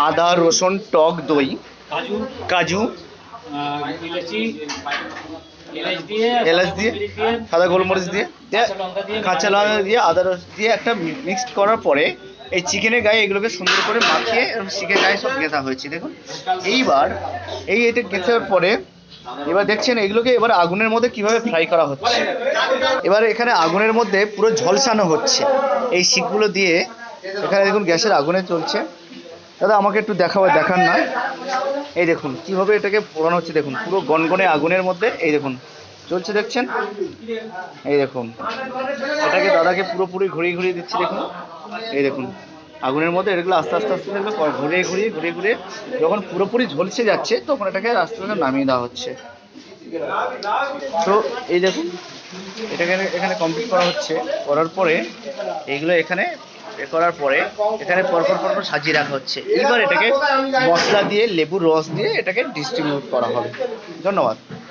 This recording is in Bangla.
আদা রসুন টক দই কাজু কাজু ইলাচি এলাচ দিয়ে এলাচ দিয়ে সাদা গোলমরিচ দিয়ে কাঁচা লঙ্কা দিয়ে আদা রস দিয়ে একটা মিক্সড করার পরে এই চিকেনের গায়ে এগুলোকে সুন্দর করে মাখিয়ে চিকেনের গায়ে সব গেঁথা হয়েছে দেখুন। এইবার এটা গেঁথার পরে এবার দেখছেন এগুলোকে এবার আগুনের মধ্যে কিভাবে ফ্রাই করা হচ্ছে। এবার এখানে আগুনের মধ্যে পুরো ঝলসানো হচ্ছে এই শিকগুলো দিয়ে। এখানে দেখুন গ্যাসের আগুনে চলছে। দাদা আমাকে একটু দেখান না। এই দেখুন কিভাবে এটাকে পোড়ানো হচ্ছে, দেখুন পুরো গনগনে আগুনের মধ্যে এই দেখুন চলছে, দেখছেন? এই দেখুন এটাকে দাদাকে পুরোপুরি ঘুরিয়ে দিচ্ছি, দেখুন এই দেখুন আগুনের মধ্যে এগুলো আস্তে আস্তে ঘুরিয়ে যখন পুরোপুরি ঝলসে যাচ্ছে তখন এটাকে আস্তে আস্তে নামিয়ে দেওয়া হচ্ছে। তো এই দেখুন এটাকে এখানে কমপ্লিট করা হচ্ছে। করার পরে এইগুলো এখানে করার পরে এখানে পরপর সাজিয়ে রাখা হচ্ছে। এইবার এটাকে মশলা দিয়ে লেবুর রস দিয়ে এটাকে ডিস্ট্রিবিউট করা হবে। ধন্যবাদ।